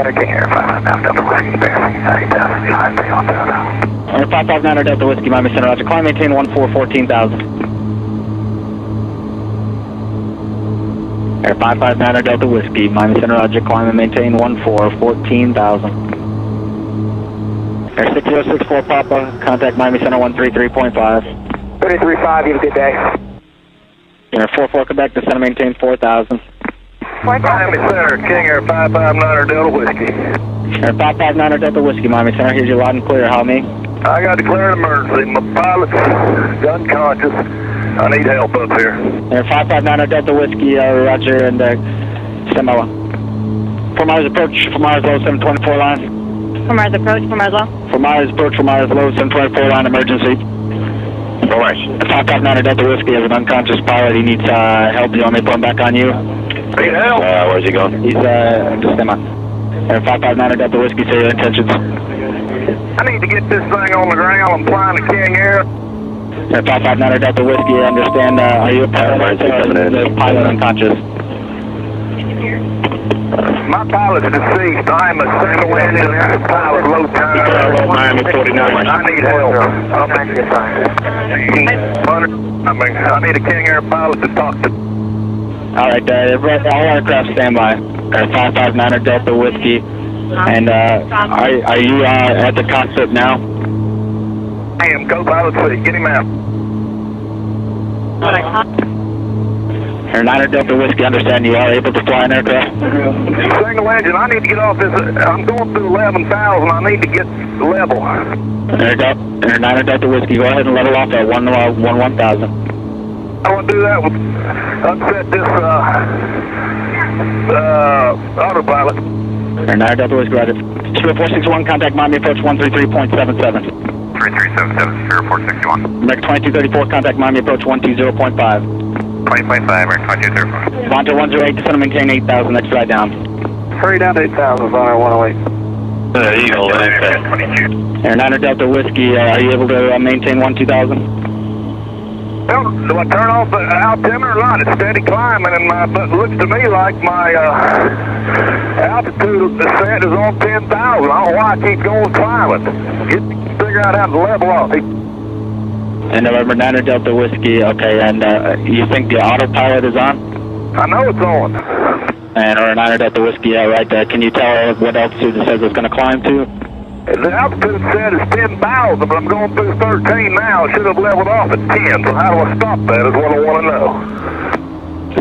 King Air 559 Delta Whiskey, bearing 8,000 feet on Delta. Air 559 Delta Whiskey, Miami Center, Roger. Climb, maintain 14,000. Air 559 Delta Whiskey, Miami Center, Roger. Climb and maintain 14,000. Air 6064 Papa, contact Miami Center 133.5. 335, you have a good day. Air 44 Quebec, descend and maintain 4,000. Miami Center, King Air 559 Delta Whiskey. Air 559 Delta Whiskey, Miami Center, here's your loud and clear. How me? I got declared emergency. My pilot's unconscious. I need help up here. Air 559 Delta Whiskey, Roger, and Samoa. 4 miles approach, 4 miles low, 724 line. 4 miles approach, 4 miles low. 4 miles approach, 4 miles low, 724 line, emergency. Alright. 559 Delta Whiskey has an unconscious pilot. He needs help. Do you want me to put him back on you? Need help? Where's he going? He's just him on. Air 559 Delta Whiskey, say your intentions. I need to get this thing on the ground. I'm flying to King Air. Air 559 Delta Whiskey, I understand. Are you a pilot? The pilot unconscious. My pilot's deceased. I'm a single engine pilot, low time. Miami 49. I need help. I need a King Air pilot to talk to. All right, all aircraft standby. Air 559 Delta Whiskey. And are you at the cockpit now? I am co-pilot seat. Get him out. Air 9 Delta Whiskey, understand you are able to fly an aircraft? Single engine. I need to get off this. I'm going through 11,000. I need to get level. Air 9 Delta Whiskey, go ahead and level off at 1,000. I want to do that with unset this autopilot. Air 9 Delta Whiskey, right. 0461, contact Miami approach 133.77. 3377, 0461. American 2234, contact Miami approach 120.5. 20.5, American 2234. Vonto 108, descend and maintain 8,000, next flight down. Hurry down to 8,000, Vonto 108. Eagle, Air 9 Delta Whiskey, are you able to maintain 12,000? Do I turn off the altimeter or not? It's steady climbing, and it looks to me like my altitude descent is on 10,000. I don't know why I keep going climbing. Figure out how to level off. And November 9 Delta Whiskey, okay, and you think the autopilot is on? I know it's on. And or 9 Delta Whiskey, yeah, right, can you tell what altitude it says it's going to climb to? The altitude said it's 10,000, but I'm going through 13 now. It should have leveled off at 10, so how do I stop that is what I want to know.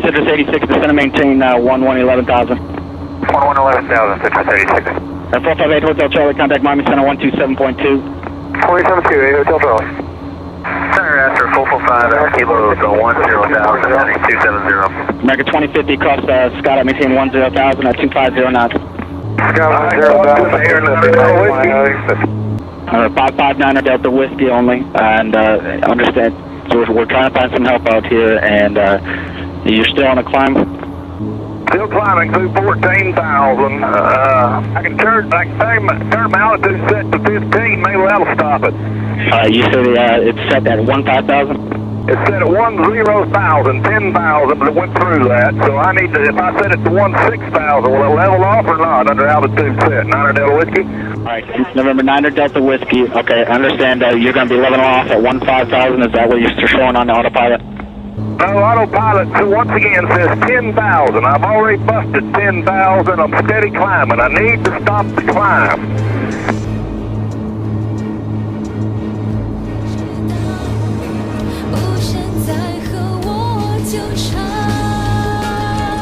Citrus 86, descend and maintain 11,000. 11,000, Citrus 86. 458 Hotel Charlie, contact Miami Center 127.2. 472, Hotel Charlie. Center after 445, kilo 10,000 at 270. American 2050, cross Scott, maintain 10,000 at 250 knots. Scott 559 Delta Whiskey only, and understand, so we're trying to find some help out here, and you're still on a climb? Still climbing through 14,000. I can turn my altitude set to 15, maybe that'll stop it. You said it's set at 15,000? It's set at 10,000, 10,000, but it went through that, so I need to, if I set it to 16,000, will it level off or not under altitude set? 9 Delta Whiskey? Alright, November 9 Delta Whiskey, okay, I understand you're going to be leveling off at 15,000, is that what you're showing on the autopilot? No, autopilot, once again, says 10,000. I've already busted 10,000, I'm steady climbing. I need to stop the climb.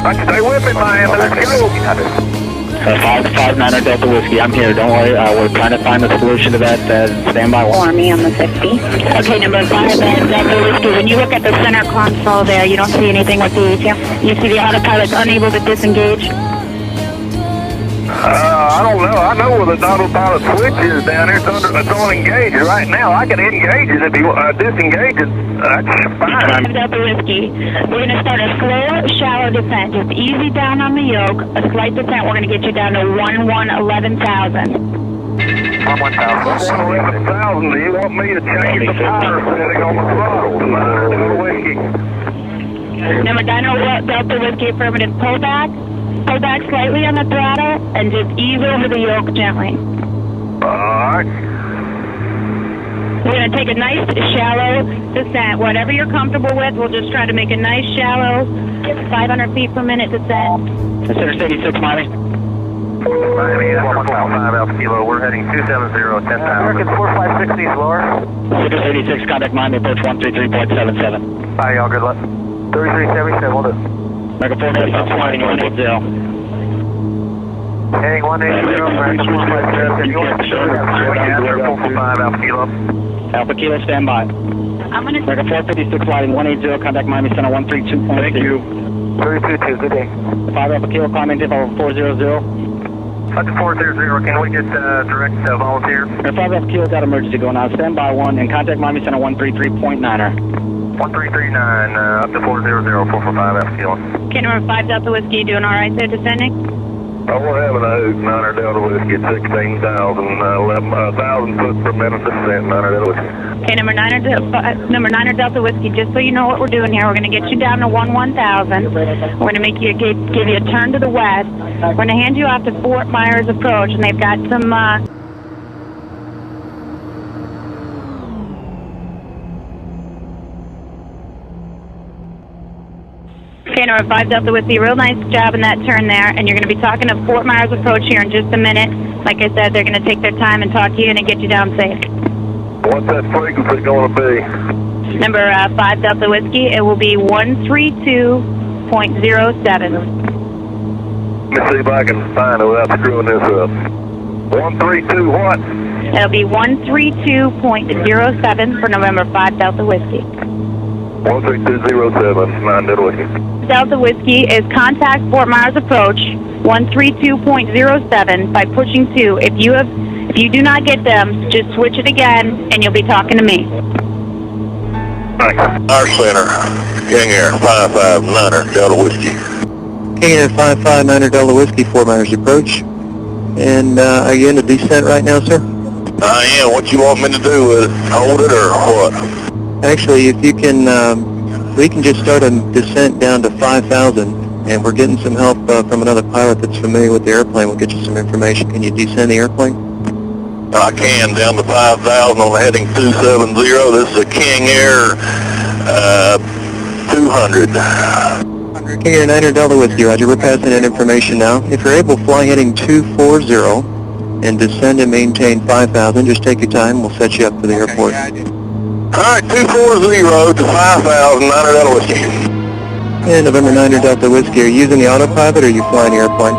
Stay with me, Miami. Let's go. 559 Delta Whiskey, I'm here. Don't worry. We're trying to find a solution to that. Stand by. For me on the 50. Okay, number 5 Delta Whiskey. When you look at the center console there, you don't see anything with the ATM. You see the autopilot's unable to disengage. I don't know. I know where the autopilot switch is down here. It's on engage right now. I can engage it if you disengage it. That's fine. Delta Whiskey. We're going to start a slow, shallow descent. Just easy down on the yoke. A slight descent. We're going to get you down to 11,000. 11,000. Do you want me to change the power setting on the throttle? Delta Whiskey. Number 9 Delta Whiskey, affirmative pullback. Pull back slightly on the throttle and just ease over the yoke gently. Alright. We're going to take a nice shallow descent. Whatever you're comfortable with, we'll just try to make a nice shallow 500 feet per minute descent. That's Interstate 86, Miami. Miami, 115 Alpha Kilo, we're heading 270, 10,000. American 4560 is lower. Interstate 86, contact Miami, approach 133.77. Hi, y'all, good luck. 3377, we'll do. American 456, flying 180. Heading 180, American 457, you want to show that 445 Alpha Kilo. Alpha Kilo, stand by. I'm going to... American 456, flying 180, contact Miami, center 132.6. Thank you. 322, good day. 5 Alpha Kilo, climbing tip over 400. Up to 400, can we get direct volunteer? 5 Alpha Kilo got emergency going on, stand by 1, and contact Miami, center 133.9er. 1339, up to 400, 445 Alpha Kilo. Okay, number 5 Delta Whiskey, doing all right there, descending? We're having a Hoot 9er Delta Whiskey at 16,000 foot per minute descent, 9er Delta Whiskey. Okay, number 9er Delta Whiskey, just so you know what we're doing here, we're going to get you down to 1000. We're going to make you give you a turn to the west. We're going to hand you off to Fort Myers Approach, and they've got some... Okay, number 5 Delta Whiskey, real nice job in that turn there, and you're going to be talking to Fort Myers Approach here in just a minute. Like I said, they're going to take their time and talk to you and get you down safe. What's that frequency going to be? Number 5 Delta Whiskey, it will be 132.07. Let me see if I can find it without screwing this up. 132 what? It'll be 132.07 for November 5 Delta Whiskey. 13207, 9 Delta Whiskey. Delta Whiskey is contact Fort Myers Approach 132.07 by pushing 2. If you do not get them, just switch it again and you'll be talking to me. Thanks. Our center, King Air 559er Delta Whiskey. King Air 559er Delta Whiskey, Fort Myers Approach. And are you in the descent right now, sir? I am. What you want me to do with it? Hold it or what? Actually, if you can, we can just start a descent down to 5,000, and we're getting some help from another pilot that's familiar with the airplane. We'll get you some information. Can you descend the airplane? I can, down to 5,000 on the heading 270. This is a King Air 200. King Air 9er Delta Whiskey, roger. We're passing that information now. If you're able, fly heading 240 and descend and maintain 5,000. Just take your time. We'll set you up for the airport. Alright, 240 to 5,000, 9er Delta Whiskey. And November 9er Delta Whiskey, are you using the autopilot or are you flying the airplane?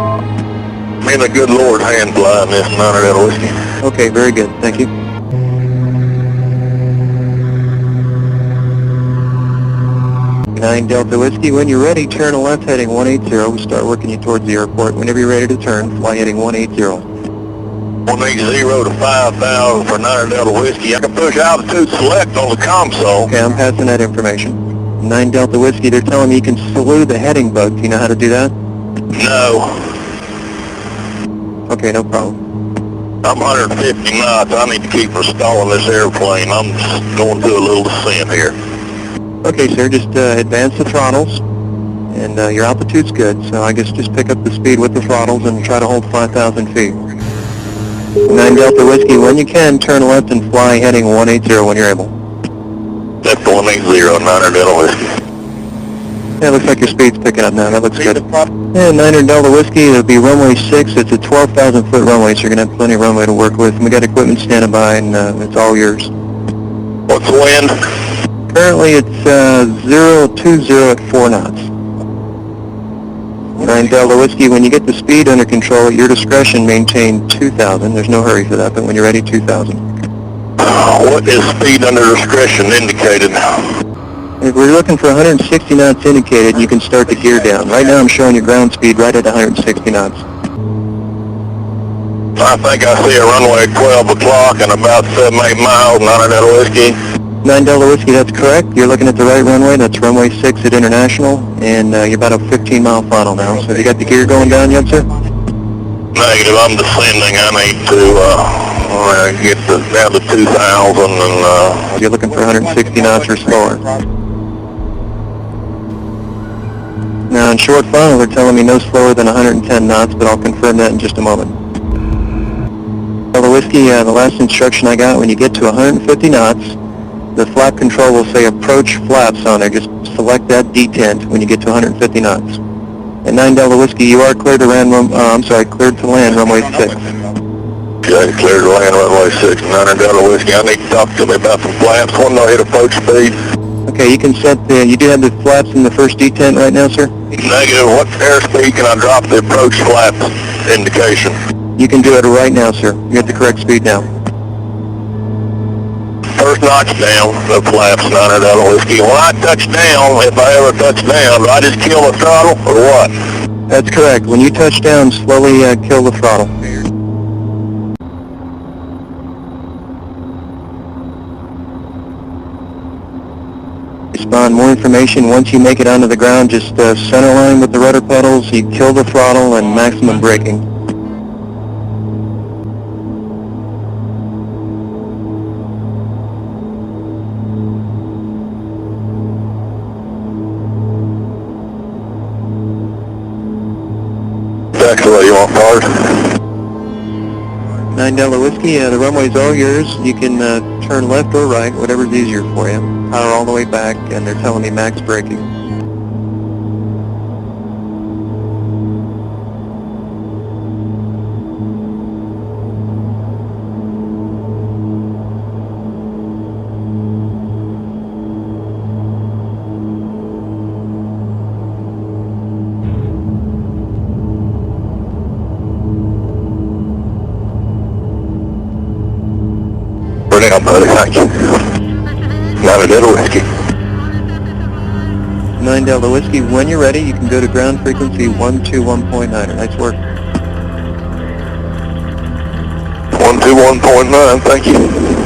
Me and the good Lord hand flying this 9er Delta Whiskey. Okay, very good. Thank you. Nine Delta Whiskey, when you're ready, turn left heading 180. We'll start working you towards the airport. Whenever you're ready to turn, fly heading 180. 180 to 5,000 for 9er Delta Whiskey. I can push altitude select on the console. Okay, I'm passing that information. 9 Delta Whiskey, they're telling me you can salute the heading bug. Do you know how to do that? No. Okay, no problem. I'm 150 knots. I need to keep from stalling this airplane. I'm just going through a little descent here. Okay, sir, just advance the throttles, and your altitude's good, so I guess just pick up the speed with the throttles and try to hold 5,000 feet. 9 Delta Whiskey, when you can, turn left and fly heading 180 when you're able. That's 180, 9er Delta Whiskey. Yeah, looks like your speed's picking up now. That looks good. Yeah, 9er Delta Whiskey, it'll be runway 6. It's a 12,000 foot runway, so you're going to have plenty of runway to work with. And we got equipment standing by, and it's all yours. What's the wind? Currently, it's 020 at 4 knots. 9 Delta Whiskey, when you get the speed under control, at your discretion, maintain 2,000. There's no hurry for that, but when you're ready, 2,000. What is speed under discretion indicated? If we're looking for 160 knots indicated, you can start the gear down. Right now, I'm showing your ground speed right at 160 knots. I think I see a runway at 12 o'clock and about 7-8 miles, 9er Delta Whiskey. 9 Delta Whiskey, that's correct. You're looking at the right runway. That's runway 6 at International, and you're about a 15-mile final now. So have you got the gear going down yet, sir? Negative. I'm descending. I need to get down to 2,000 and... You're looking for 160 knots or slower. Now, in short final, they're telling me no slower than 110 knots, but I'll confirm that in just a moment. Delta Whiskey, the last instruction I got, when you get to 150 knots, the flap control will say approach flaps on there. Just select that detent when you get to 150 knots. At 9 Delta Whiskey, you are cleared to land, cleared to land runway 6. Okay, cleared to land runway 6, 9 Delta Whiskey. I need to talk to me about some flaps. When do I hit approach speed? Okay, you can set you do have the flaps in the first detent right now, sir? Negative. What airspeed can I drop the approach flaps indication? You can do it right now, sir. You're at the correct speed now. First notch down, the flaps, 9 Delta Whiskey. When I touch down, if I ever touch down, do I just kill the throttle or what? That's correct. When you touch down, slowly kill the throttle. Respond. More information. Once you make it onto the ground, just center line with the rudder pedals, you kill the throttle and maximum braking. Exactly what you want, Bart. 9 Delta Whiskey, the runway's all yours. You can turn left or right, whatever's easier for you. Power all the way back, and they're telling me max braking. We're down, buddy. Thank you. 9 Delta Whiskey. 9 Delta Whiskey, when you're ready, you can go to ground frequency 121.9. Nice work. 121.9, thank you.